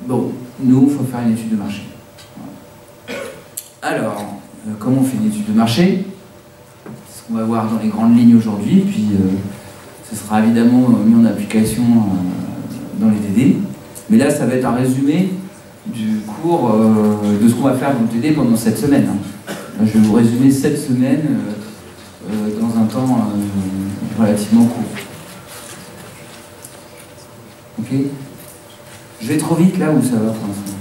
Bon, nous, il faut faire une étude de marché. Alors, comment on fait une étude de marché? C'est ce qu'on va voir dans les grandes lignes aujourd'hui, puis ce sera évidemment mis en application dans les TD. Mais là, ça va être un résumé du cours de ce qu'on va faire dans le TD pendant cette semaine. Je vais vous résumer cette semaine dans un temps relativement court. Ok? Je vais trop vite là ou ça va pour l'instant?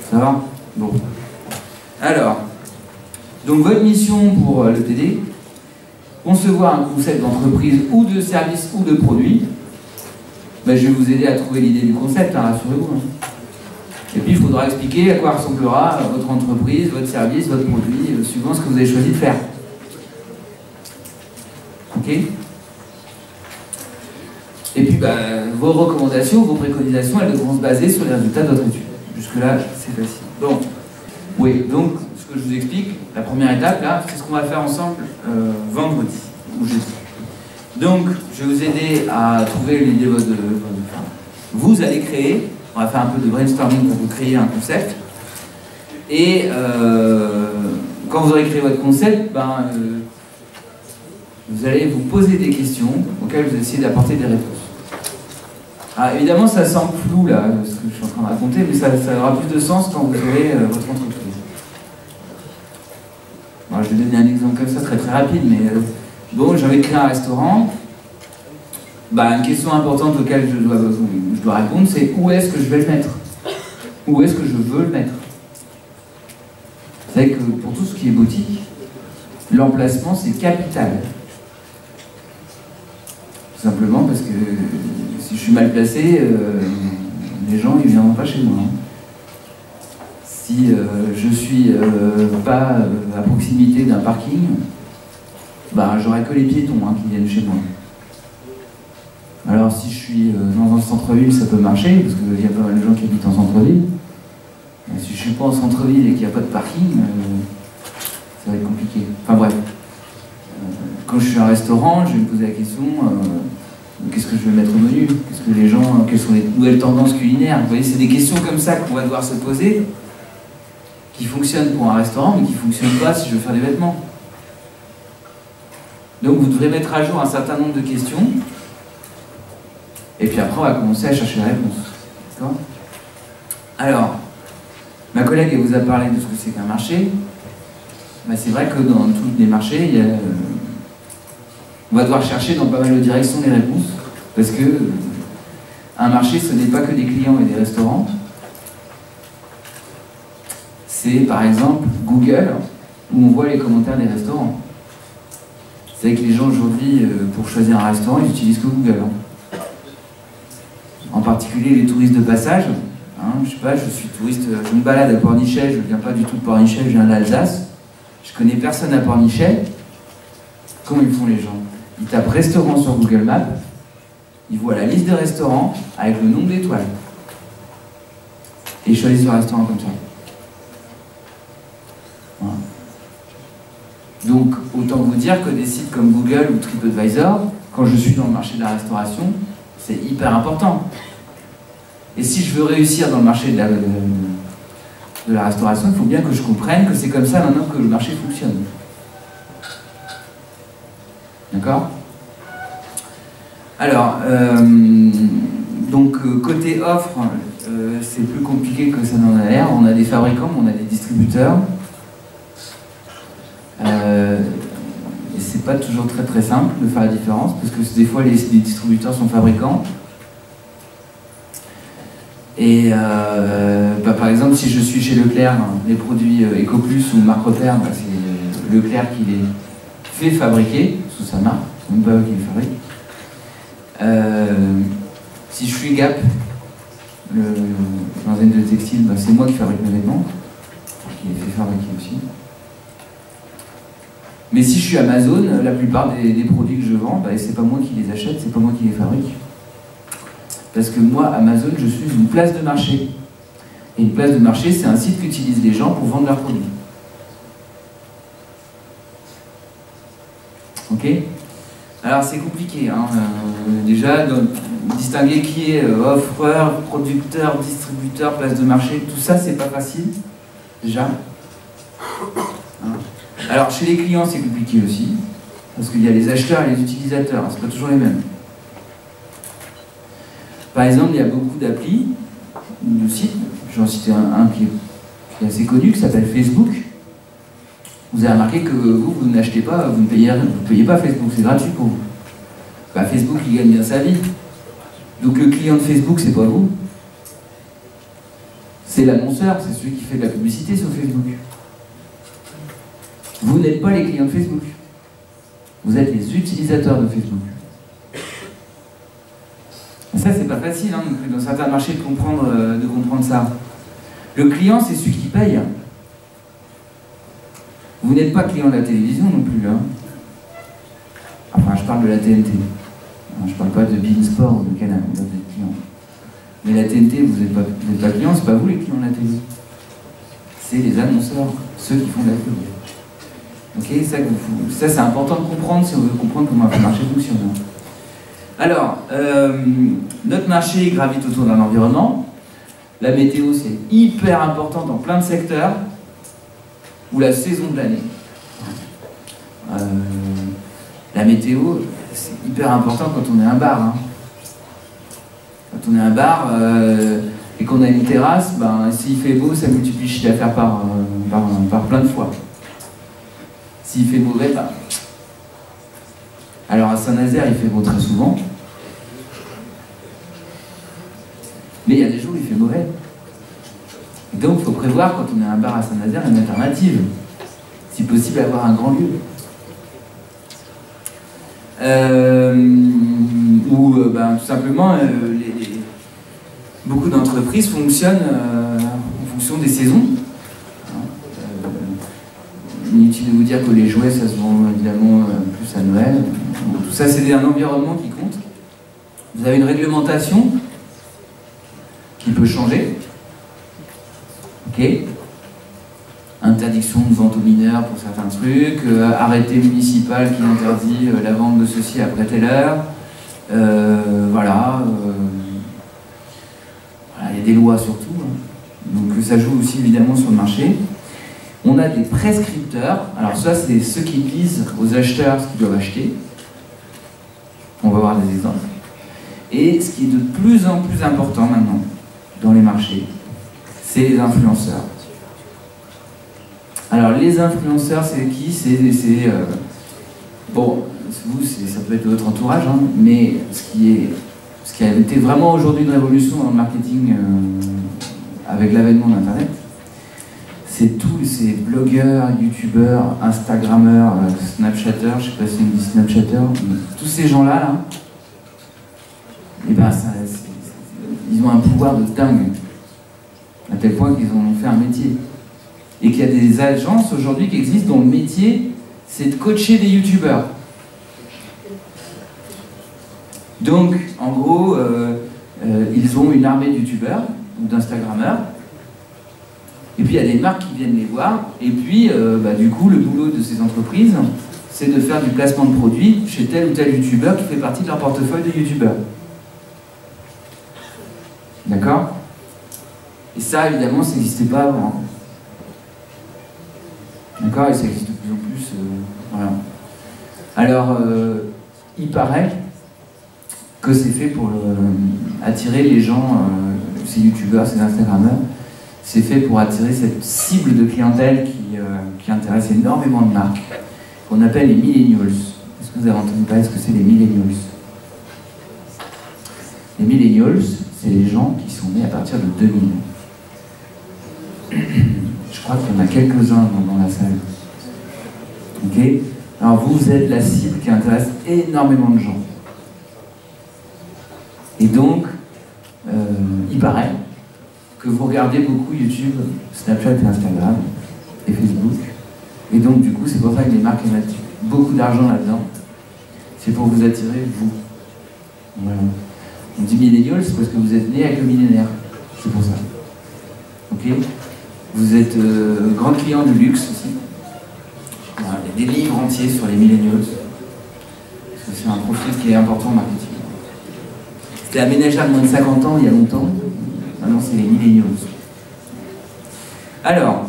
Ça va? Bon. Alors, donc votre mission pour le TD, concevoir un concept d'entreprise ou de service ou de produit. Ben, je vais vous aider à trouver l'idée du concept, hein, rassurez-vous. Hein. Et puis il faudra expliquer à quoi ressemblera votre entreprise, votre service, votre produit, suivant ce que vous avez choisi de faire. Ok? Et puis vos recommandations, vos préconisations, elles devront se baser sur les résultats de votre étude. Jusque-là, c'est facile. Bon. Oui, donc ce que je vous explique, la première étape, là, c'est ce qu'on va faire ensemble vendredi ou jeudi. Donc, je vais vous aider à trouver l'idée de votre... Vous allez créer, on va faire un peu de brainstorming pour vous créer un concept. Et quand vous aurez créé votre concept, vous allez vous poser des questions auxquelles vous essayez d'apporter des réponses. Alors, évidemment, ça semble flou, là, ce que je suis en train de raconter, mais ça aura plus de sens quand vous aurez votre entreprise. Bon, je vais donner un exemple comme ça, très très rapide, mais bon, j'ai envie de créer un restaurant. Une question importante auquel je dois répondre, c'est où est-ce que je vais le mettre? Où est-ce que je veux le mettre? Vous savez que pour tout ce qui est boutique, l'emplacement, c'est capital. Tout simplement parce que si je suis mal placé, les gens ils viendront pas chez moi. Hein. Si je suis pas à proximité d'un parking, j'aurai que les piétons qui viennent chez moi. Alors si je suis dans un centre-ville, ça peut marcher, parce qu'il y a pas mal de gens qui habitent en centre-ville. Si je suis pas en centre-ville et qu'il n'y a pas de parking, ça va être compliqué. Enfin bref. Quand je suis à un restaurant, je vais me poser la question qu'est-ce que je vais mettre au menu? Quelles sont les nouvelles tendances culinaires? Vous voyez, c'est des questions comme ça qu'on va devoir se poser, qui fonctionnent pour un restaurant, mais qui ne fonctionnent pas si je veux faire des vêtements. Donc vous devrez mettre à jour un certain nombre de questions, et puis après on va commencer à chercher la réponse. D'accord? Alors, ma collègue elle vous a parlé de ce que c'est qu'un marché. C'est vrai que dans tous les marchés, on va devoir chercher dans pas mal de directions les réponses, parce que un marché, ce n'est pas que des clients et des restaurants. C'est par exemple Google, où on voit les commentaires des restaurants. Vous savez que les gens aujourd'hui, pour choisir un restaurant, ils utilisent que Google. Hein. En particulier les touristes de passage. Hein, je sais pas, je suis touriste, je me balade à Pornichet, je ne viens pas du tout de Pornichet, je viens d'Alsace. Je connais personne à Pornichet. Comment ils font les gens? Ils tapent restaurant sur Google Maps, ils voient la liste des restaurants avec le nombre d'étoiles. Et ils choisissent leur restaurant comme ça. Voilà. Donc, autant vous dire que des sites comme Google ou TripAdvisor, quand je suis dans le marché de la restauration, c'est hyper important. Et si je veux réussir dans le marché de la restauration, il faut bien que je comprenne que c'est comme ça maintenant que le marché fonctionne. D'accord? Alors, donc côté offre, c'est plus compliqué que ça n'en a l'air. On a des fabricants, on a des distributeurs. Et c'est pas toujours très très simple de faire la différence, parce que des fois les distributeurs sont fabricants. Et par exemple, si je suis chez Leclerc, les produits EcoPlus ou Marque Repère, c'est Leclerc qui les fait fabriquer sous sa marque, c'est même pas eux qui les fabriquent. Si je suis Gap, l'enseigne de textile, c'est moi qui fabrique mes vêtements, qui les fait fabriquer aussi. Mais si je suis Amazon, la plupart des produits que je vends, c'est pas moi qui les achète, c'est pas moi qui les fabrique. Parce que moi, Amazon, je suis une place de marché. Et une place de marché, c'est un site qu'utilisent les gens pour vendre leurs produits. Ok? Alors c'est compliqué, hein. déjà, distinguer qui est offreur, producteur, distributeur, place de marché, tout ça, c'est pas facile, déjà. Hein. Alors, chez les clients, c'est compliqué aussi, parce qu'il y a les acheteurs et les utilisateurs, c'est pas toujours les mêmes. Par exemple, il y a beaucoup d'applis, de sites, j'en cite un qui est assez connu, qui s'appelle Facebook. Vous avez remarqué que vous n'achetez pas, vous ne payez pas Facebook, c'est gratuit pour vous. Bah, Facebook, il gagne bien sa vie. Donc le client de Facebook, c'est pas vous. C'est l'annonceur, c'est celui qui fait de la publicité sur Facebook. Vous n'êtes pas les clients de Facebook. Vous êtes les utilisateurs de Facebook. Et ça, c'est pas facile, hein, dans certains marchés, de comprendre ça. Le client, c'est celui qui paye. Vous n'êtes pas client de la télévision non plus. Hein. Enfin, je parle de la TNT. Je ne parle pas de Beansport ou de Canal, vous êtes client. Mais la TNT, vous n'êtes pas client, c'est pas vous les clients de la télé. C'est les annonceurs, ceux qui font de la télé. Ok, ça c'est important de comprendre si on veut comprendre comment un marché fonctionne. Alors, notre marché gravite autour d'un environnement. La météo, c'est hyper important dans plein de secteurs, ou la saison de l'année. La météo, c'est hyper important quand on est un bar. Hein. Quand on est un bar et qu'on a une terrasse, ben, s'il fait beau, ça multiplie le chiffre d'affaires par plein de fois. S'il fait mauvais, ben... Alors à Saint-Nazaire, il fait beau très souvent. Mais il y a des jours où il fait mauvais. Et donc il faut prévoir, quand on est un bar à Saint-Nazaire, une alternative. Si possible, avoir un grand lieu. Tout simplement, beaucoup d'entreprises fonctionnent en fonction des saisons. Inutile de vous dire que les jouets, ça se vend évidemment plus à Noël. Tout ça, c'est un environnement qui compte. Vous avez une réglementation qui peut changer. Ok. Interdiction de vente aux mineurs pour certains trucs, arrêté municipal qui interdit la vente de ceci après telle heure. Voilà, il y a des lois surtout. Hein. Donc ça joue aussi évidemment sur le marché. On a des prescripteurs. Alors ça, c'est ceux qui disent aux acheteurs ce qu'ils doivent acheter. On va voir des exemples. Et ce qui est de plus en plus important maintenant dans les marchés, c'est les influenceurs. Alors les influenceurs, c'est qui? Bon, vous, ça peut être votre entourage, hein, mais ce qui a été vraiment aujourd'hui une révolution dans le marketing avec l'avènement d'Internet, c'est tous ces blogueurs, youtubeurs, instagrammeurs, snapchatteurs, je ne sais pas si on dit snapchatteurs, mais tous ces gens-là, là, et ben ils ont un pouvoir de dingue, à tel point qu'ils en ont fait un métier. Et qu'il y a des agences aujourd'hui qui existent dont le métier, c'est de coacher des youtubeurs. Donc, en gros, ils ont une armée de youtubeurs ou d'instagrammeurs. Et puis, il y a des marques qui viennent les voir. Et puis, du coup, le boulot de ces entreprises, c'est de faire du placement de produits chez tel ou tel youtubeur qui fait partie de leur portefeuille de youtubeurs. D'accord? Et ça, évidemment, ça n'existait pas avant. D'accord? Et ça existe de plus en plus. Voilà. Alors, il paraît que c'est fait pour attirer les gens, ces youtubeurs, ces instagrammeurs, c'est fait pour attirer cette cible de clientèle qui intéresse énormément de marques, qu'on appelle les millennials. Est-ce que vous avez entendu parler de ce que c'est les millennials? Les millennials, c'est les gens qui sont nés à partir de 2000. Je crois qu'il y en a quelques-uns dans la salle. Ok? Alors vous êtes la cible qui intéresse énormément de gens. Et donc, il paraît que vous regardez beaucoup YouTube, Snapchat et Instagram, et Facebook. Et donc, du coup, c'est pour ça que les marques mettent beaucoup d'argent là-dedans. C'est pour vous attirer, vous. Voilà. On dit millennial, c'est parce que vous êtes né avec le millénaire. C'est pour ça. Ok? Vous êtes grand client du luxe aussi. Voilà, il y a des livres entiers sur les millennials. Parce que c'est un profil qui est important en marketing. C'était la ménagère de moins de 50 ans il y a longtemps. Maintenant, c'est les millennials. Alors,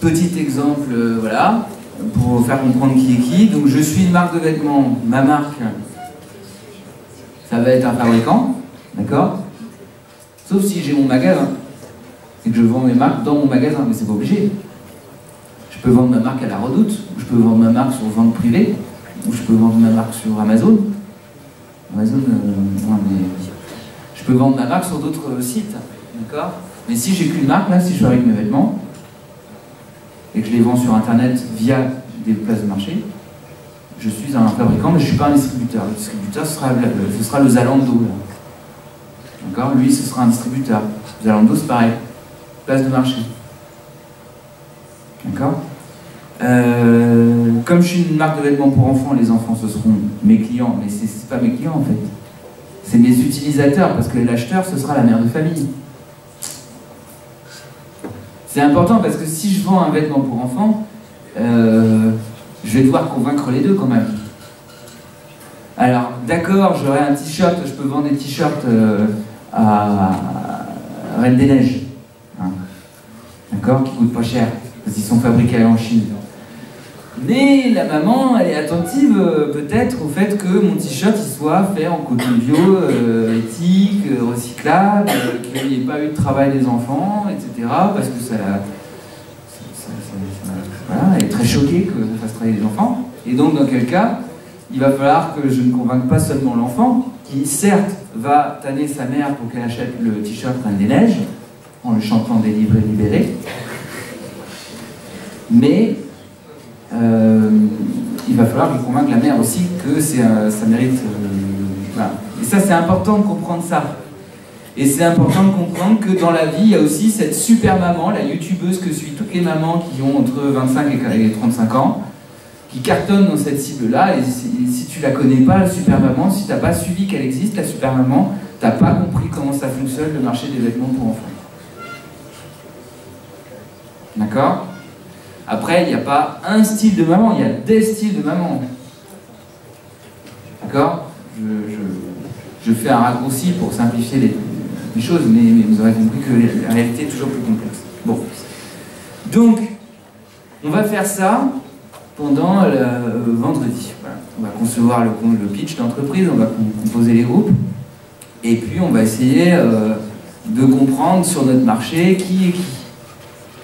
petit exemple, voilà, pour faire comprendre qui est qui. Donc, je suis une marque de vêtements. Ma marque, ça va être un fabricant, d'accord? Sauf si j'ai mon magasin et que je vends mes marques dans mon magasin, mais c'est pas obligé. Je peux vendre ma marque à la Redoute, ou je peux vendre ma marque sur vente privée, ou je peux vendre ma marque sur Amazon. Amazon, non, mais je peux vendre ma marque sur d'autres sites, d'accord? Mais si j'ai qu'une marque, là, si je fabrique mes vêtements, et que je les vends sur Internet via des places de marché, je suis un fabricant, mais je ne suis pas un distributeur. Le distributeur, ce sera le Zalando. D'accord? Lui, ce sera un distributeur. Zalando, c'est pareil. Place de marché. D'accord? Comme je suis une marque de vêtements pour enfants, les enfants, ce seront mes clients, mais c'est pas mes clients, en fait. C'est mes utilisateurs, parce que l'acheteur, ce sera la mère de famille. C'est important, parce que si je vends un vêtement pour enfants, je vais devoir convaincre les deux quand même. Alors, d'accord, j'aurai un t-shirt, je peux vendre des t-shirts à Reine des Neiges, hein, d'accord, qui coûtent pas cher, parce qu'ils sont fabriqués en Chine. Mais la maman, elle est attentive peut-être au fait que mon t-shirt il soit fait en coton bio, éthique, recyclable, qu'il n'y ait pas eu de travail des enfants, etc. Parce que voilà, elle est très choquée que je fasse travailler les enfants. Et donc, dans quel cas, il va falloir que je ne convainque pas seulement l'enfant, qui certes va tanner sa mère pour qu'elle achète le t-shirt Reine des Neiges, en lui chantant des livres libérés, mais il va falloir lui convaincre la mère aussi que ça mérite... voilà. Et ça, c'est important de comprendre ça. Et c'est important de comprendre que dans la vie, il y a aussi cette super maman, la youtubeuse que suivent toutes les mamans qui ont entre 25 et 35 ans, qui cartonne dans cette cible-là. Et si tu la connais pas, la super maman, si tu n'as pas suivi qu'elle existe, la super maman, tu n'as pas compris comment ça fonctionne, le marché des vêtements pour enfants. D'accord ? Après, il n'y a pas un style de maman, il y a des styles de maman. D'accord ? Je fais un raccourci pour simplifier les choses, mais vous aurez compris que la réalité est toujours plus complexe. Bon. Donc, on va faire ça pendant le vendredi. Voilà. On va concevoir le pitch d'entreprise, on va composer les groupes, et puis on va essayer de comprendre sur notre marché qui est qui.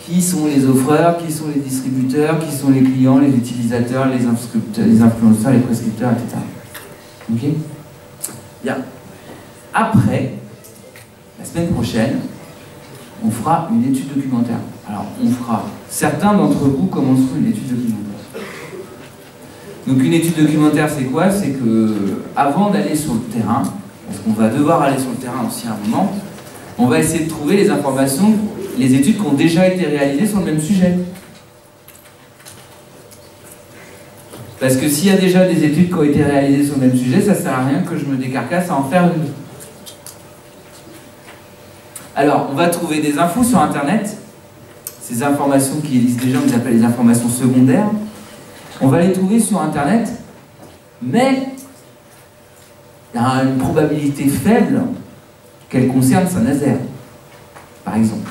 Qui sont les offreurs, qui sont les distributeurs, qui sont les clients, les utilisateurs, les influenceurs, les prescripteurs, etc. Ok ? Bien. Après, la semaine prochaine, on fera une étude documentaire. Alors, certains d'entre vous commenceront une étude documentaire. Donc, une étude documentaire, c'est quoi? C'est que, avant d'aller sur le terrain, parce qu'on va devoir aller sur le terrain aussi à un moment, on va essayer de trouver les informations, les études qui ont déjà été réalisées sur le même sujet. Parce que s'il y a déjà des études qui ont été réalisées sur le même sujet, ça ne sert à rien que je me décarcasse à en faire une. Alors, on va trouver des infos sur Internet. Ces informations qui existent déjà, on les appelle les informations secondaires. On va les trouver sur Internet, mais il y a une probabilité faible qu'elles concernent Saint-Nazaire, par exemple.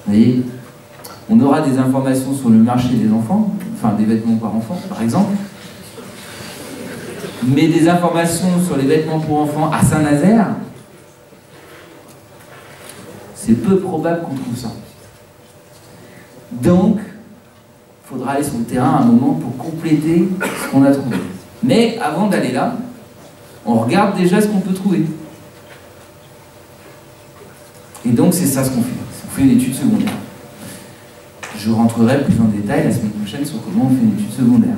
Vous voyez, on aura des informations sur le marché des enfants, enfin des vêtements par enfants, par exemple, mais des informations sur les vêtements pour enfants à Saint-Nazaire, c'est peu probable qu'on trouve ça. Donc, il faudra aller sur le terrain à un moment pour compléter ce qu'on a trouvé. Mais avant d'aller là, on regarde déjà ce qu'on peut trouver. Et donc, c'est ça ce qu'on fait. On fait une étude secondaire. Je rentrerai plus en détail la semaine prochaine sur comment on fait une étude secondaire.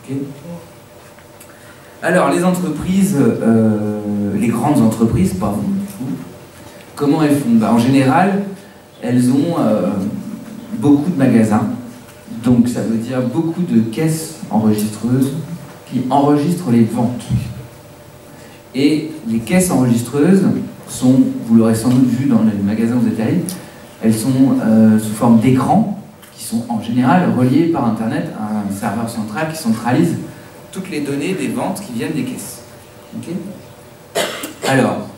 Ok ? Alors, les entreprises, les grandes entreprises, pas vous, comment elles font? En général, elles ont beaucoup de magasins. Donc, ça veut dire beaucoup de caisses enregistreuses qui enregistrent les ventes. Et les caisses enregistreuses sont, vous l'aurez sans doute vu dans les magasins où vous êtes allés, elles sont sous forme d'écran qui sont en général reliés par Internet à un serveur central qui centralise toutes les données des ventes qui viennent des caisses. Okay. Alors,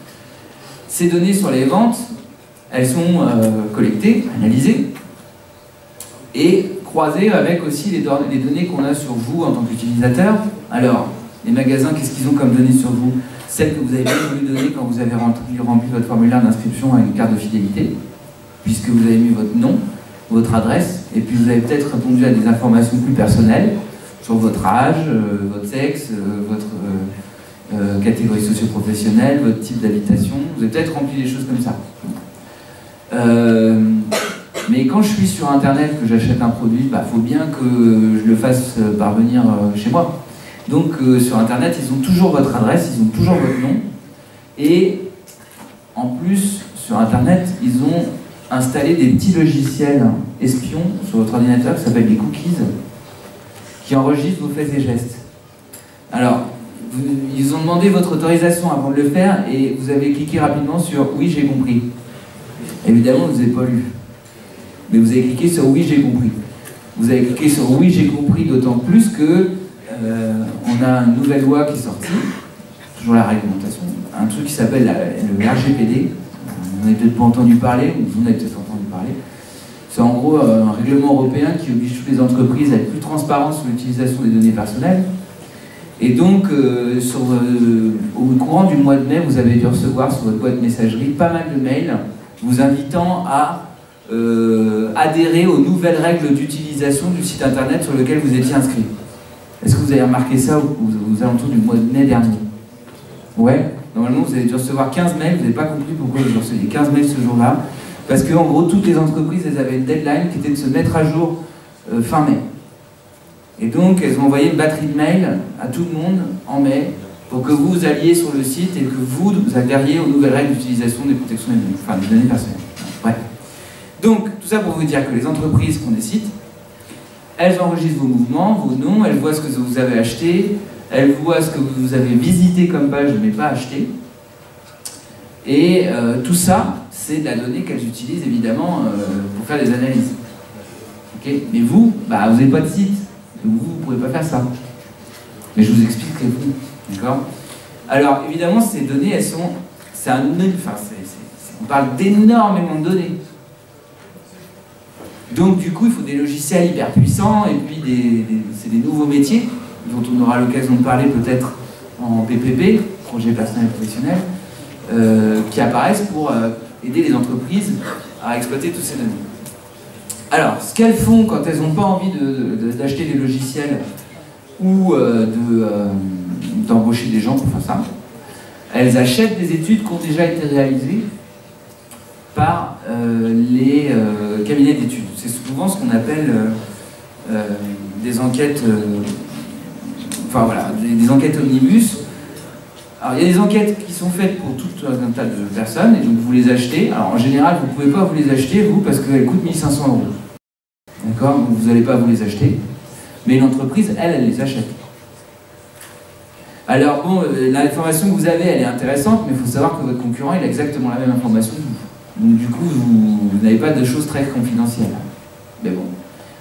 ces données sur les ventes, elles sont collectées, analysées, et croisées avec aussi les données qu'on a sur vous en tant qu'utilisateur. Alors, les magasins, qu'est-ce qu'ils ont comme données sur vous? Celles que vous avez bien voulu donner quand vous avez rempli votre formulaire d'inscription avec une carte de fidélité, puisque vous avez mis votre nom, votre adresse, et puis vous avez peut-être répondu à des informations plus personnelles sur votre âge, votre sexe, votre catégorie socio-professionnelle, votre type d'habitation. Vous avez peut-être rempli des choses comme ça. Mais quand je suis sur Internet, que j'achète un produit, bah, faut bien que je le fasse parvenir chez moi. Donc sur Internet, ils ont toujours votre adresse, ils ont toujours votre nom. Et en plus, sur Internet, ils ont installé des petits logiciels espions sur votre ordinateur qui s'appellent des cookies, qui enregistrent vos faits et gestes. Alors, ils ont demandé votre autorisation avant de le faire et vous avez cliqué rapidement sur « Oui, j'ai compris ». Évidemment, vous n'avez pas lu. Mais vous avez cliqué sur « Oui, j'ai compris ». Vous avez cliqué sur « Oui, j'ai compris » d'autant plus que on a une nouvelle loi qui est sortie, toujours la réglementation, un truc qui s'appelle le RGPD. Vous n'avez peut-être pas entendu parler, ou vous en avez peut-être entendu parler. C'est en gros un règlement européen qui oblige toutes les entreprises à être plus transparentes sur l'utilisation des données personnelles. Et donc, au courant du mois de mai, vous avez dû recevoir sur votre boîte messagerie pas mal de mails vous invitant à adhérer aux nouvelles règles d'utilisation du site internet sur lequel vous étiez inscrit. Est-ce que vous avez remarqué ça aux alentours du mois de mai dernier? Ouais. Normalement, vous avez dû recevoir 15 mails, vous n'avez pas compris pourquoi vous receviez 15 mails ce jour-là. Parce qu'en gros, toutes les entreprises, elles avaient une deadline qui était de se mettre à jour fin mai. Et donc, elles ont envoyé une batterie de mails à tout le monde en mai pour que vous alliez sur le site et que vous adhériez aux nouvelles règles d'utilisation des protections des données, enfin des données personnelles. Ouais. Donc, tout ça pour vous dire que les entreprises qui ont des sites, elles enregistrent vos mouvements, vos noms, elles voient ce que vous avez acheté, elles voient ce que vous avez visité comme page mais pas acheté. Et tout ça, c'est de la donnée qu'elles utilisent évidemment pour faire des analyses. Okay. Mais vous, bah, vous n'avez pas de site, donc vous ne pouvez pas faire ça. Mais je vous expliquerai vous. D'accord? Alors évidemment, ces données, elles sont. On parle d'énormément de données. Donc du coup, il faut des logiciels hyper puissants et puis c'est des nouveaux métiers dont on aura l'occasion de parler peut-être en PPP, projet personnel et professionnel, qui apparaissent pour aider les entreprises à exploiter toutes ces données. Alors, ce qu'elles font quand elles n'ont pas envie d'acheter des logiciels ou d'embaucher des gens pour faire ça, elles achètent des études qui ont déjà été réalisées par les cabinets d'études. C'est souvent ce qu'on appelle des enquêtes, enfin voilà, des enquêtes omnibus. Alors il y a des enquêtes qui sont faites pour tout un tas de personnes, et donc vous les achetez. Alors en général, vous ne pouvez pas vous les acheter, vous, parce qu'elles coûtent 1 500 €. D'accord? Donc vous n'allez pas vous les acheter. Mais l'entreprise, elle les achète. Alors bon, l'information que vous avez, elle est intéressante, mais il faut savoir que votre concurrent, il a exactement la même information que vous. Donc du coup, vous n'avez pas de choses très confidentielles. Mais bon,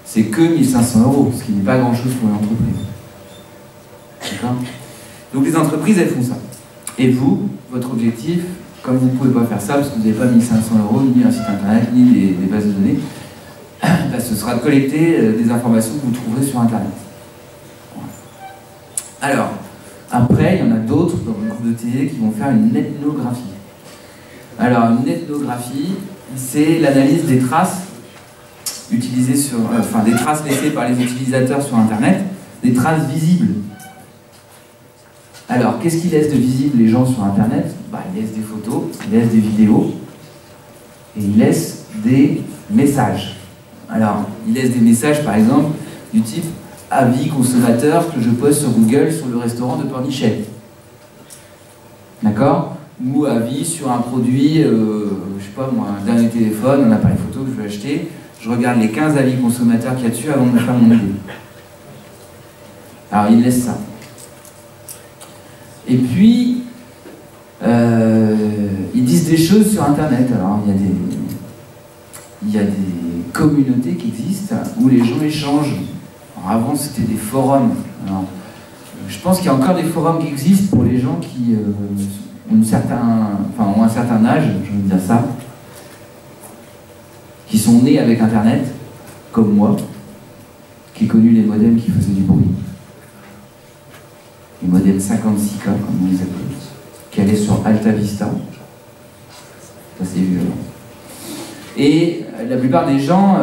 c'est que 1 500 €, ce qui n'est pas grand-chose pour une entreprise. D'accord? Donc les entreprises, elles font ça. Et vous, votre objectif, comme vous ne pouvez pas faire ça, parce que vous n'avez pas 1 500 €, ni un site internet, ni des bases de données, bah, ce sera de collecter des informations que vous trouverez sur internet. Alors, après, il y en a d'autres dans le groupe de TD qui vont faire une ethnographie. Alors, une ethnographie, c'est l'analyse des traces utilisées sur, des traces laissées par les utilisateurs sur internet, des traces visibles. Alors, qu'est-ce qu'ils laissent de visible les gens sur internet? Bah, ils laissent des photos, ils laissent des vidéos, et ils laissent des messages. Alors, ils laissent des messages, par exemple, du type « Avis consommateur que je poste sur Google sur le restaurant de Pornichet ». D'accord? Ou avis sur un produit, je sais pas moi, un dernier téléphone, un appareil photo que je veux acheter. Je regarde les 15 avis consommateurs qu'il y a dessus avant de me faire mon idée. Alors, ils laissent ça. Et puis, ils disent des choses sur Internet. Alors, il y a des communautés qui existent où les gens échangent. Alors, avant, c'était des forums. Alors, je je pense qu'il y a encore des forums qui existent pour les gens qui ont, ont un certain âge, je veux dire ça, qui sont nés avec Internet, comme moi, qui ai connu les modems qui faisaient du bruit. Les modems 56K, comme on les appelle, qui allaient sur Alta Vista. Ça, c'est violent. Et la plupart des gens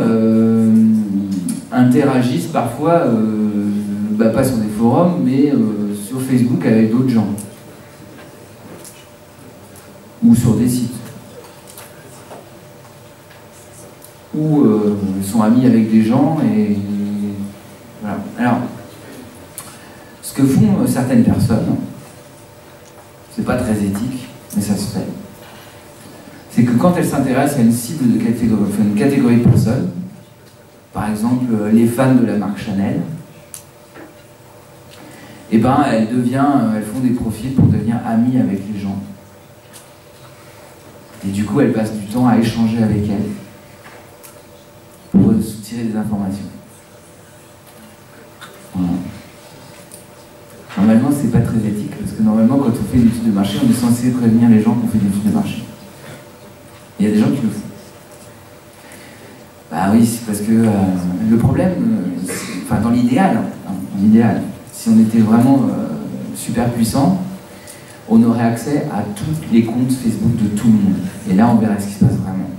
interagissent parfois, pas sur des forums, mais sur Facebook avec d'autres gens. Ou sur des sites. Ou sont amis avec des gens et voilà. Alors, ce que font certaines personnes, c'est pas très éthique, mais ça se fait. C'est que quand elles s'intéressent à une cible de catégorie, enfin une catégorie de personnes, par exemple les fans de la marque Chanel, et ben elles font des profils pour devenir amies avec les gens. Et du coup, elles passent du temps à échanger avec elles pour soutirer des informations. Voilà. Normalement, c'est pas très éthique, parce que normalement, quand on fait une étude de marché, on est censé prévenir les gens qu'on fait une étude de marché. Il y a des gens qui le font. Bah oui, c'est parce que le problème, dans l'idéal, si on était vraiment super puissant, on aurait accès à tous les comptes Facebook de tout le monde. Et là, on verrait ce qui se passe vraiment.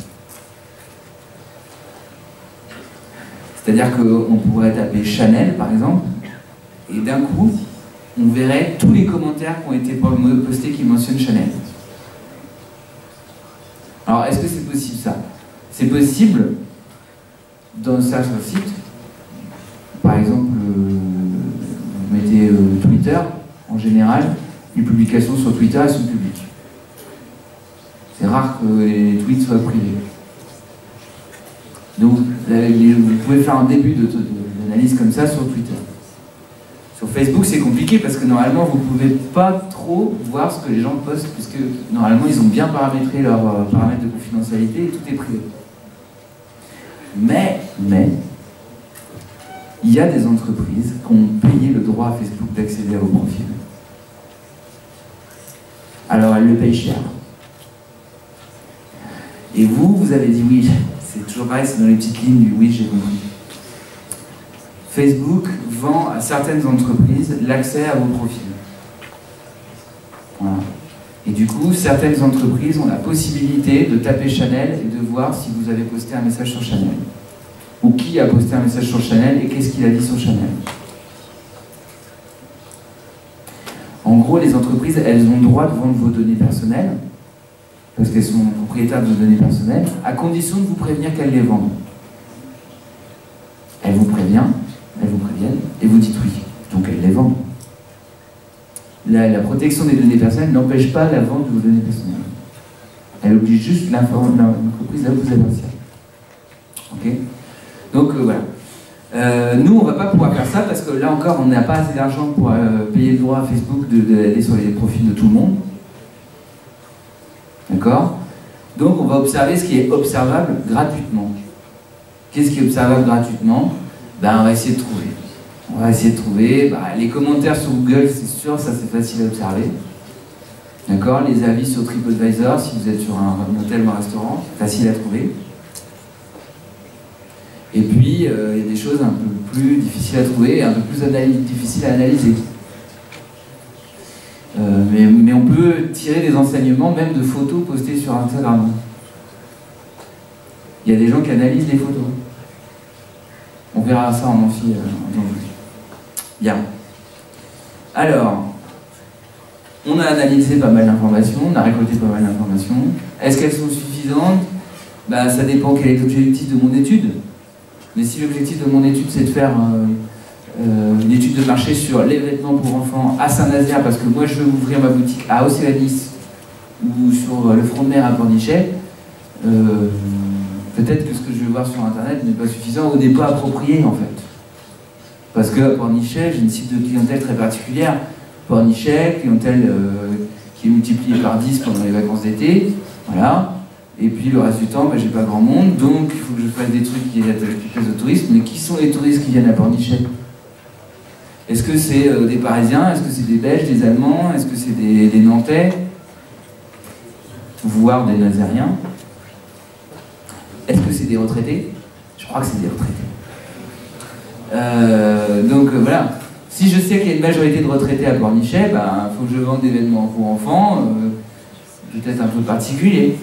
C'est-à-dire qu'on pourrait taper Chanel, par exemple, et d'un coup, on verrait tous les commentaires qui ont été postés qui mentionnent Chanel. Alors, est-ce que c'est possible, ça? C'est possible dans certains sites. Par exemple, vous mettez Twitter, en général, les publications sur Twitter, elles sont publiques. C'est rare que les tweets soient privés. Donc, vous pouvez faire un début d'analyse comme ça sur Twitter. Sur Facebook, c'est compliqué parce que normalement, vous ne pouvez pas trop voir ce que les gens postent, puisque normalement, ils ont bien paramétré leurs paramètres de confidentialité et tout est privé. Mais, il y a des entreprises qui ont payé le droit à Facebook d'accéder à vos profils. Alors, elles le payent cher. Et vous avez dit oui. C'est toujours pareil, c'est dans les petites lignes du oui, j'ai compris. Facebook vend à certaines entreprises l'accès à vos profils. Voilà. Et du coup, certaines entreprises ont la possibilité de taper Chanel et de voir si vous avez posté un message sur Chanel. Ou qui a posté un message sur Chanel et qu'est-ce qu'il a dit sur Chanel. En gros, les entreprises, elles ont le droit de vendre vos données personnelles, parce qu'elles sont propriétaires de vos données personnelles, à condition de vous prévenir qu'elles les vendent. Elles vous préviennent, et vous dites oui. Donc elles les vendent. La protection des données personnelles n'empêche pas la vente de vos données personnelles. Elle oblige juste l'entreprise à vous avertir. Ok? Donc voilà. Nous, on ne va pas pouvoir faire ça parce que là encore, on n'a pas assez d'argent pour payer le droit à Facebook d'aller sur les profils de tout le monde. D'accord? Donc on va observer ce qui est observable gratuitement. Qu'est-ce qui est observable gratuitement? Ben, on va essayer de trouver. Les commentaires sur Google, c'est sûr, ça c'est facile à observer. D'accord? Les avis sur TripAdvisor, si vous êtes sur un hôtel ou un restaurant, c'est facile à trouver. Et puis, il y a des choses un peu plus difficiles à trouver et un peu plus difficiles à analyser. Mais on peut tirer des enseignements même de photos postées sur Instagram. Il y a des gens qui analysent les photos. On verra ça en amphi. Bien. Alors, on a analysé pas mal d'informations, on a récolté pas mal d'informations. Est-ce qu'elles sont suffisantes? Ben, ça dépend quel est l'objectif de mon étude. Mais si l'objectif de mon étude c'est de faire une étude de marché sur les vêtements pour enfants à Saint-Nazaire, parce que moi je veux ouvrir ma boutique à Océanis ou sur le front de mer à Pornichet, peut-être que ce que je vais voir sur internet n'est pas suffisant ou n'est pas approprié en fait. Parce qu'à Pornichet, j'ai une cible de clientèle très particulière. Pornichet, clientèle qui est multipliée par 10 pendant les vacances d'été, voilà. Et puis le reste du temps, j'ai pas grand monde, donc il faut que je fasse des trucs qui plaisent aux touristes. Mais qui sont les touristes qui viennent à Pornichet? Est-ce que c'est des Parisiens? Est-ce que c'est des Belges, des Allemands? Est-ce que c'est des Nantais? Voire des Nazériens? Est-ce que c'est des retraités? Je crois que c'est des retraités. Donc voilà. Si je sais qu'il y a une majorité de retraités à Pornichet, ben, faut que je vende des vêtements pour enfants, peut-être un peu particulier.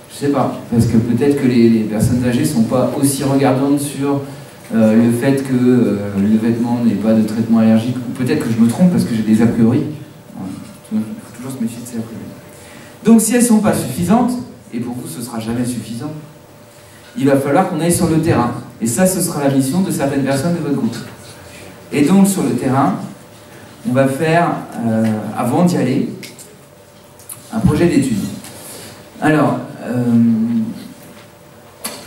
Je sais pas, parce que peut-être que les personnes âgées sont pas aussi regardantes sur le fait que le vêtement n'ait pas de traitement allergique. Peut-être que je me trompe parce que j'ai des a priori. Il faut toujours se méfier de ces a priori. Donc si elles ne sont pas suffisantes, et pour vous ce ne sera jamais suffisant, il va falloir qu'on aille sur le terrain. Et ça, ce sera la mission de certaines personnes de votre groupe. Et donc sur le terrain, on va faire, avant d'y aller, un projet d'étude. Alors,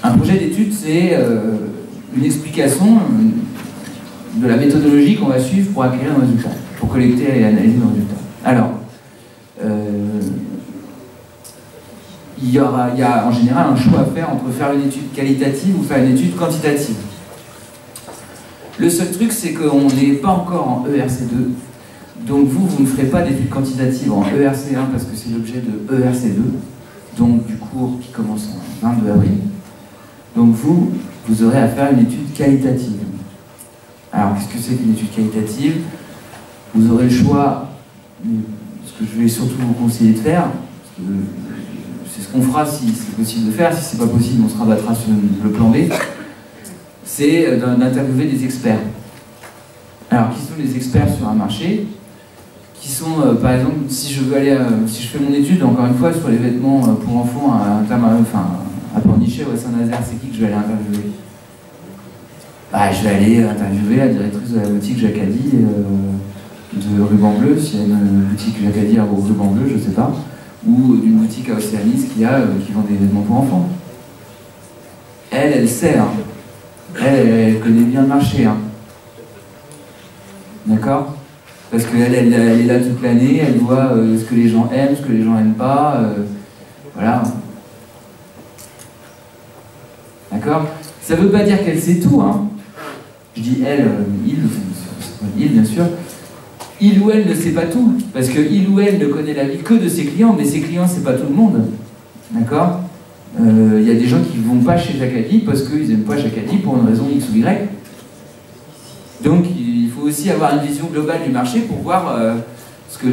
un projet d'étude, c'est une explication de la méthodologie qu'on va suivre pour acquérir un résultat, pour collecter et analyser nos résultats. Alors, il y a en général un choix à faire entre faire une étude qualitative ou faire une étude quantitative. Le seul truc, c'est qu'on n'est pas encore en ERC2, donc vous ne ferez pas d'études quantitatives en ERC1 parce que c'est l'objet de ERC2, donc du cours qui commence en 22 avril. Donc vous aurez à faire une étude qualitative. Alors, qu'est-ce que c'est qu'une étude qualitative? Vous aurez le choix, ce que je vais surtout vous conseiller de faire, c'est ce qu'on fera si c'est possible de faire, si c'est pas possible, on se rabattra sur le plan B, c'est d'interviewer des experts. Alors, qui sont les experts sur un marché? Qui sont, par exemple, si je veux aller, si je fais mon étude, encore une fois, sur les vêtements pour enfants à Pornichet ou à Saint-Nazaire, c'est qui que je vais aller interviewer? Bah, je vais aller interviewer la directrice de la boutique Jacadi de Ruban Bleu, s'il y a une boutique Jacadi à Ruban Bleu, je sais pas, ou d'une boutique à Océanis qui vend des vêtements pour enfants. Elle sait, hein. Elle connaît bien le marché, hein. D'accord? Parce qu'elle est là toute l'année, elle voit ce que les gens aiment, ce que les gens n'aiment pas, voilà. D'accord? Ça ne veut pas dire qu'elle sait tout, hein. Je dis elle, il bien sûr. Il ou elle ne sait pas tout, parce que il ou elle ne connaît la vie que de ses clients, mais ses clients, c'est pas tout le monde. D'accord? Il y a des gens qui ne vont pas chez Jacadi parce qu'ils n'aiment pas Jacadi pour une raison X ou Y. Donc il faut aussi avoir une vision globale du marché pour voir ce que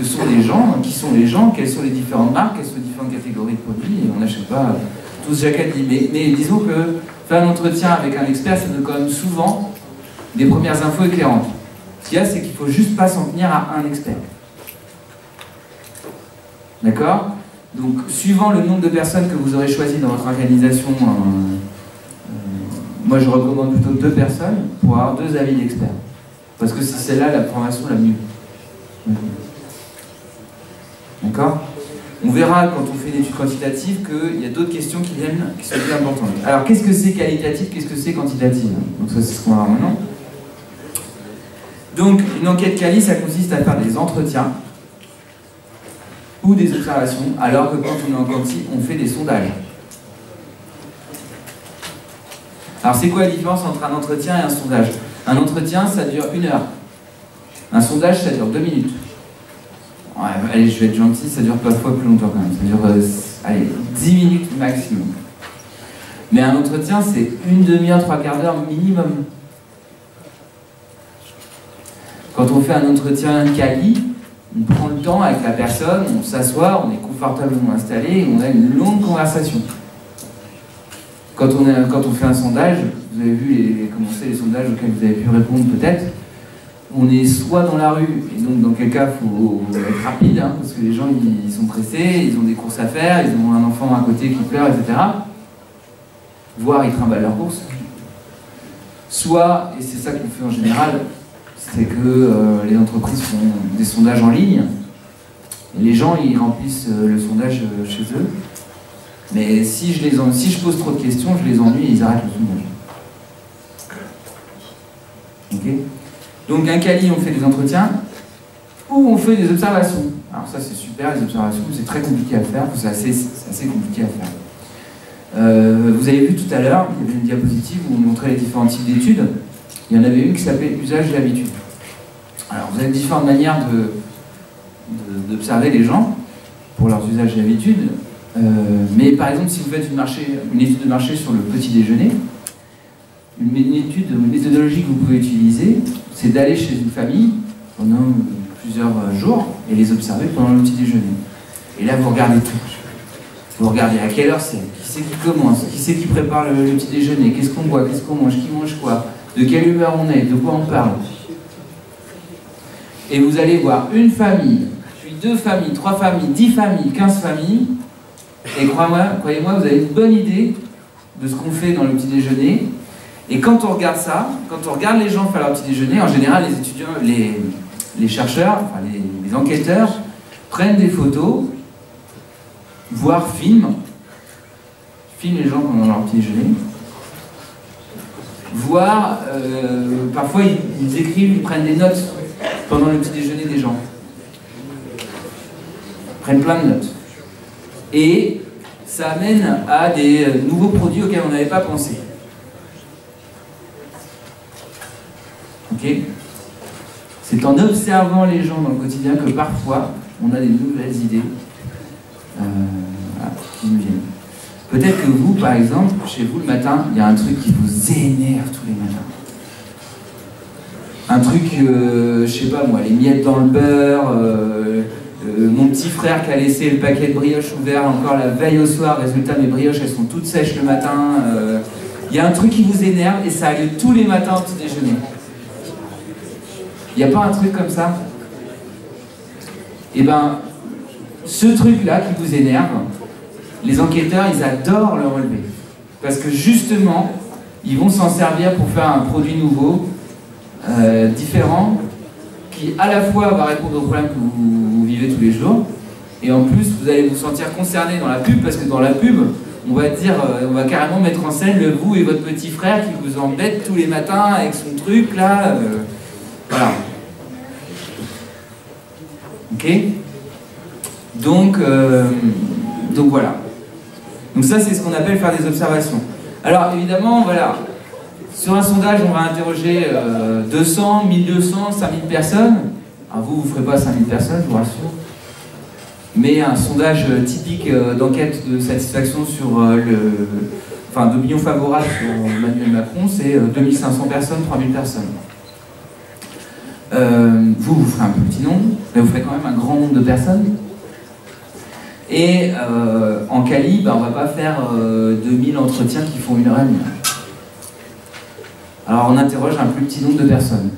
sont les gens, qui sont les gens, quelles sont les différentes marques, quelles sont les différentes catégories de produits, et on n'achète pas tous Jacadi. Mais disons que faire un entretien avec un expert, ça donne quand même souvent des premières infos éclairantes. Ce qu'il y a, c'est qu'il ne faut juste pas s'en tenir à un expert. D'accord? Donc, suivant le nombre de personnes que vous aurez choisi dans votre organisation, moi je recommande plutôt 2 personnes pour avoir 2 avis d'experts. Parce que c'est celle-là la formation la mieux. D'accord? On verra quand on fait une étude quantitative qu'il y a d'autres questions qui sont bien importantes. Alors, qu'est-ce que c'est qualitatif, qu'est-ce que c'est quantitatif? Donc ça, c'est ce qu'on va voir maintenant. Donc, une enquête quali, ça consiste à faire des entretiens ou des observations, alors que quand on est en quanti, on fait des sondages. Alors, c'est quoi la différence entre un entretien et un sondage? Un entretien, ça dure 1 heure. Un sondage, ça dure 2 minutes. Ouais, allez, je vais être gentil, ça dure parfois plus longtemps quand même. Ça dure, allez, 10 minutes maximum. Mais un entretien, c'est 1 demi-heure, 3/4 d'heure minimum. Quand on fait un entretien quali, on prend le temps avec la personne, on s'assoit, on est confortablement installé et on a une longue conversation. Quand on fait un sondage, vous avez vu comment c'est les sondages auxquels vous avez pu répondre peut-être, on est soit dans la rue, et donc dans quel cas il faut être rapide, hein, parce que les gens ils sont pressés, ils ont des courses à faire, ils ont un enfant à côté qui pleure, etc. Voire ils trimballent leurs courses. Soit, et c'est ça qu'on fait en général, c'est que les entreprises font des sondages en ligne, et les gens ils remplissent le sondage chez eux, mais si je pose trop de questions, je les ennuie et ils arrêtent le sondage. Ok? Donc un quali, on fait des entretiens, ou on fait des observations. Alors ça c'est super, les observations, c'est très compliqué à faire, c'est assez compliqué à faire. Vous avez vu tout à l'heure, il y avait une diapositive où on montrait les différents types d'études. Il y en avait une qui s'appelait usage et habitude. Alors vous avez différentes manières d'observer les gens pour leurs usages et habitudes. Mais par exemple, si vous faites une étude de marché sur le petit déjeuner, une méthodologie que vous pouvez utiliser, c'est d'aller chez une famille pendant plusieurs jours et les observer pendant le petit déjeuner. Et là, vous regardez tout. Vous regardez à quelle heure c'est, qui c'est qui commence, qui c'est qui prépare le petit déjeuner, qu'est-ce qu'on boit, qu'est-ce qu'on mange, qui mange quoi, de quelle humeur on est, de quoi on parle. Et vous allez voir une famille, puis 2 familles, 3 familles, 10 familles, 15 familles, et croyez-moi, vous avez une bonne idée de ce qu'on fait dans le petit déjeuner. Et quand on regarde ça, quand on regarde les gens faire leur petit déjeuner, en général, les étudiants, les chercheurs, enfin les enquêteurs, prennent des photos, voire filment les gens pendant leur petit déjeuner, voire parfois ils écrivent, ils prennent des notes pendant le petit déjeuner des gens. Ils prennent plein de notes. Et ça amène à des nouveaux produits auxquels on n'avait pas pensé. Ok ? C'est en observant les gens dans le quotidien que parfois on a des nouvelles idées qui nous viennent. Peut-être que vous, par exemple, chez vous le matin, il y a un truc qui vous énerve tous les matins. Un truc, je sais pas moi, les miettes dans le beurre, mon petit frère qui a laissé le paquet de brioches ouvert encore la veille au soir, résultat mes brioches elles sont toutes sèches le matin. Il y a un truc qui vous énerve et ça a lieu tous les matins au petit déjeuner. Il n'y a pas un truc comme ça? Eh ben, ce truc-là qui vous énerve, les enquêteurs, ils adorent le relever. Parce que justement, ils vont s'en servir pour faire un produit nouveau, différent, qui à la fois va répondre aux problèmes que vous vivez tous les jours, et en plus, vous allez vous sentir concerné dans la pub, parce que dans la pub, on va carrément mettre en scène vous et votre petit frère qui vous embête tous les matins avec son truc, là. Voilà. Ok ? Donc voilà. Donc ça, c'est ce qu'on appelle faire des observations. Alors évidemment, voilà, sur un sondage, on va interroger 200, 1200, 5000 personnes. Alors vous ne ferez pas 5000 personnes, je vous rassure. Mais un sondage typique d'enquête de satisfaction sur d'opinion favorable sur Emmanuel Macron, c'est 2500 personnes, 3000 personnes. Vous ferez un petit nombre, mais vous ferez quand même un grand nombre de personnes. Et en Cali, on ne va pas faire 2000 entretiens qui font 1h30. Alors on interroge un plus petit nombre de personnes.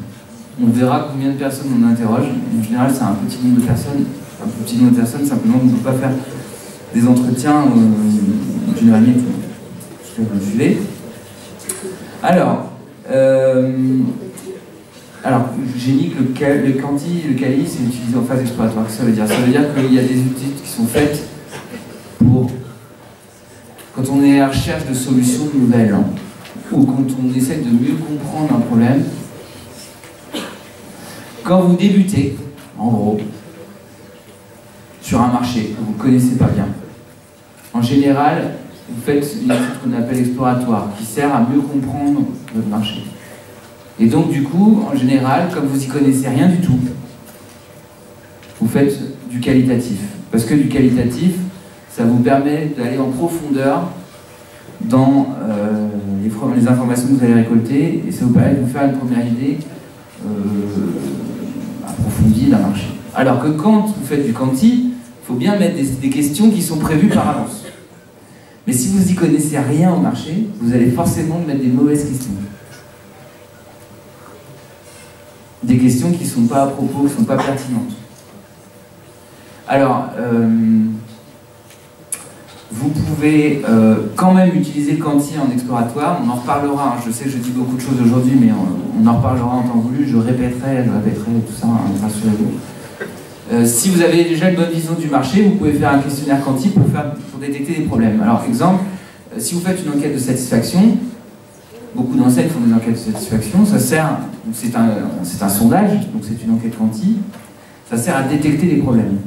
On verra combien de personnes on interroge. En général, c'est un petit nombre de personnes. Un petit nombre de personnes, simplement, on ne peut pas faire des entretiens d'une heure et demie. Vous me suivez? Alors, j'ai mis que le Quanti, le Cali, c'est utilisé en phase exploratoire. Qu'est-ce que ça veut dire? Ça veut dire qu'il y a des études qui sont faites pour quand on est à la recherche de solutions nouvelles, hein, ou quand on essaie de mieux comprendre un problème. Quand vous débutez, en gros, sur un marché que vous ne connaissez pas bien, en général, vous faites une étude qu'on appelle exploratoire, qui sert à mieux comprendre votre marché. Et donc, du coup, en général, comme vous n'y connaissez rien du tout, vous faites du qualitatif. Parce que du qualitatif, ça vous permet d'aller en profondeur dans les informations que vous allez récolter, et ça vous permet de vous faire une première idée approfondie d'un marché. Alors que quand vous faites du quanti, il faut bien mettre des questions qui sont prévues par avance. Mais si vous n'y connaissez rien au marché, vous allez forcément mettre des mauvaises questions. Des questions qui ne sont pas à propos, qui ne sont pas pertinentes. Alors, vous pouvez quand même utiliser le quanti en exploratoire, on en reparlera, hein. Je sais que je dis beaucoup de choses aujourd'hui, mais on en reparlera en temps voulu, je répéterai tout ça, hein, rassurez-vous. Si vous avez déjà une bonne vision du marché, vous pouvez faire un questionnaire quanti pour détecter des problèmes. Alors, exemple, si vous faites une enquête de satisfaction, beaucoup d'enseignes font des enquêtes de satisfaction, ça sert, c'est un sondage, donc c'est une enquête quanti, ça sert à détecter des problèmes.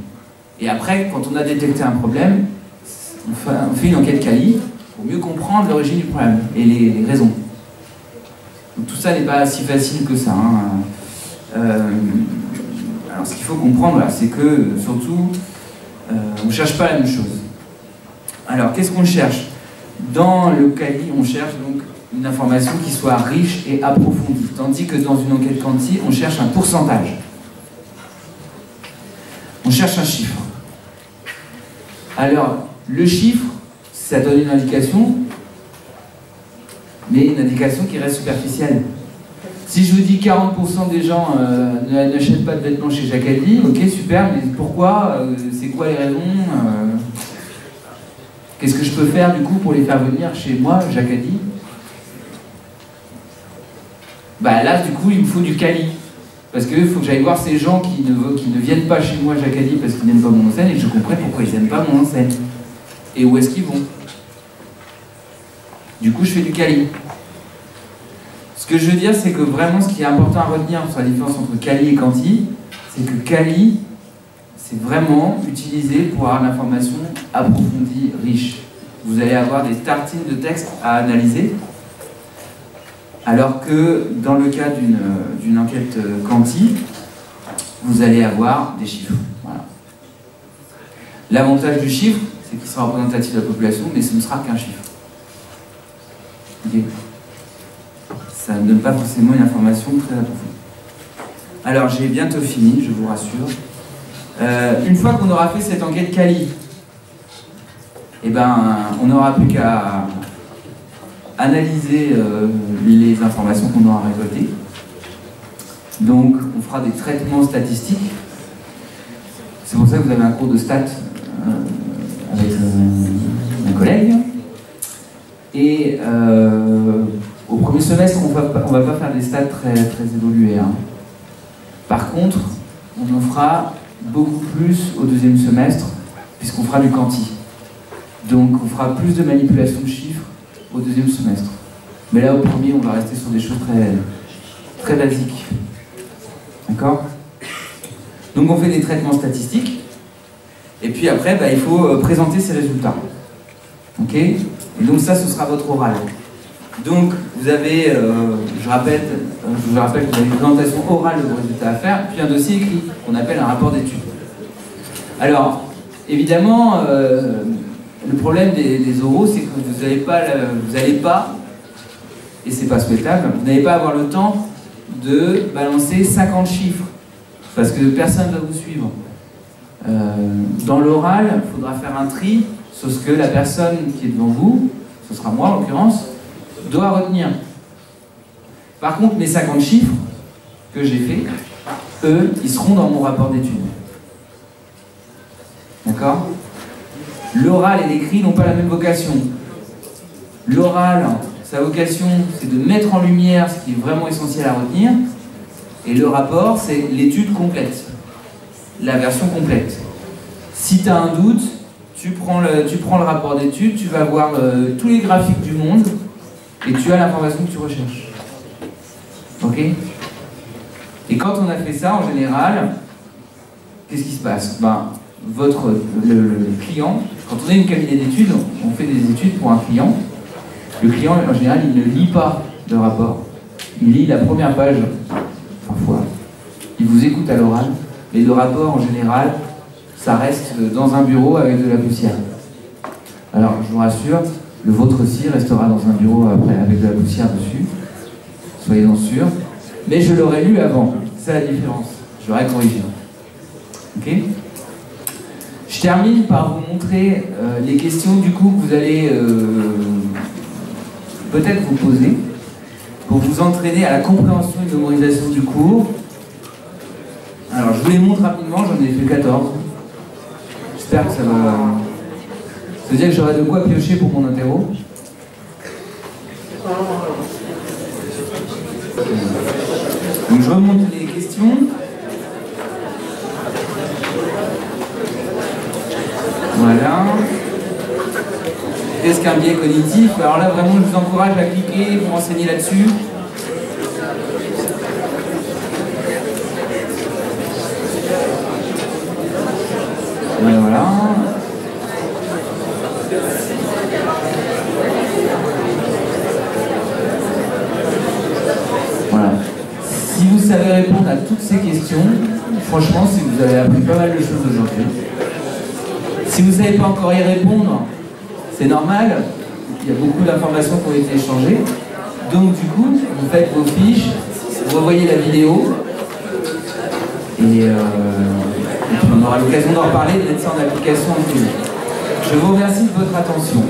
Et après, quand on a détecté un problème, on fait une enquête quali, pour mieux comprendre l'origine du problème et les raisons. Donc, tout ça n'est pas si facile que ça. Alors ce qu'il faut comprendre, voilà, c'est que surtout, on ne cherche pas la même chose. Alors qu'est-ce qu'on cherche? Dans le quali, on cherche donc une information qui soit riche et approfondie, tandis que dans une enquête quanti, on cherche un pourcentage. On cherche un chiffre. Alors, le chiffre, ça donne une indication, mais une indication qui reste superficielle. Si je vous dis 40% des gens n'achètent pas de vêtements chez Jacadi, ok, super, mais pourquoi? C'est quoi les raisons? Qu'est-ce que je peux faire du coup pour les faire venir chez moi, Jacadi? Bah là, du coup, il me faut du quali. Parce qu'il faut que j'aille voir ces gens qui ne viennent pas chez moi, Jacadi, parce qu'ils n'aiment pas mon enseigne, et que je comprenne pourquoi ils n'aiment pas mon enseigne. Et où est-ce qu'ils vont? Du coup, je fais du quali. Ce que je veux dire, c'est que vraiment, ce qui est important à retenir sur la différence entre quali et quanti, c'est que quali, c'est vraiment utilisé pour avoir l'information approfondie, riche. Vous allez avoir des tartines de texte à analyser, alors que dans le cas d'une enquête quanti, vous allez avoir des chiffres. Voilà. L'avantage du chiffre, c'est qu'il sera représentatif de la population, mais ce ne sera qu'un chiffre. Okay. Ça ne donne pas forcément une information très approfondie. Alors, j'ai bientôt fini, je vous rassure. Une fois qu'on aura fait cette enquête quali, eh ben, on n'aura plus qu'à analyser les informations qu'on aura récoltées. Donc, on fera des traitements statistiques. C'est pour ça que vous avez un cours de stats avec un collègue. Et au premier semestre, on va pas faire des stats très évolués. Hein. Par contre, on en fera beaucoup plus au deuxième semestre, puisqu'on fera du quanti. Donc, on fera plus de manipulation de chiffres au deuxième semestre. Mais là, au premier, on va rester sur des choses très basiques. D'accord? Donc, on fait des traitements statistiques. Et puis après, bah, il faut présenter ces résultats. Ok? Et donc ça, ce sera votre oral. Donc, vous avez, je vous rappelle que vous avez une présentation orale de vos résultats à faire, puis un dossier écrit, qu'on appelle un rapport d'étude. Alors, évidemment, le problème des oraux, c'est que vous n'allez pas, et c'est pas souhaitable, vous n'allez pas avoir le temps de balancer 50 chiffres, parce que personne ne va vous suivre. Dans l'oral, il faudra faire un tri sur ce que la personne qui est devant vous, ce sera moi en l'occurrence, doit retenir. Par contre, mes 50 chiffres que j'ai faits, eux, ils seront dans mon rapport d'études. D'accord? L'oral et l'écrit n'ont pas la même vocation. L'oral, sa vocation, c'est de mettre en lumière ce qui est vraiment essentiel à retenir, et le rapport, c'est l'étude complète, la version complète. Si tu as un doute, tu prends le rapport d'étude, tu vas voir tous les graphiques du monde, et tu as l'information que tu recherches. Ok? Et quand on a fait ça, en général, qu'est-ce qui se passe? Ben, le client, quand on est une cabinet d'études, on fait des études pour un client. Le client, en général, il ne lit pas le rapport. Il lit la première page, parfois. Il vous écoute à l'oral, mais le rapport, en général, ça reste dans un bureau avec de la poussière. Alors, je vous rassure, le vôtre aussi restera dans un bureau après avec de la poussière dessus. Soyez-en sûrs. Mais je l'aurais lu avant. C'est la différence. Je l'aurais corrigé. Ok? Je termine par vous montrer les questions du coup que vous allez peut-être vous poser pour vous entraîner à la compréhension et mémorisation du cours. Alors, je vous les montre rapidement. J'en ai fait 14. J'espère que ça va... Ça veut dire que j'aurai de quoi piocher pour mon interro. Donc je remonte les questions. Voilà. Qu'est-ce qu'un biais cognitif? Alors là, vraiment, je vous encourage à cliquer, vous renseigner là-dessus. Voilà. toutes ces questions. Franchement, si vous avez appris pas mal de choses aujourd'hui. Si vous ne savez pas encore y répondre, c'est normal. Il y a beaucoup d'informations qui ont été échangées. Donc du coup, vous faites vos fiches, vous revoyez la vidéo. Et puis on aura l'occasion d'en reparler, de mettre ça en application. Je vous remercie de votre attention.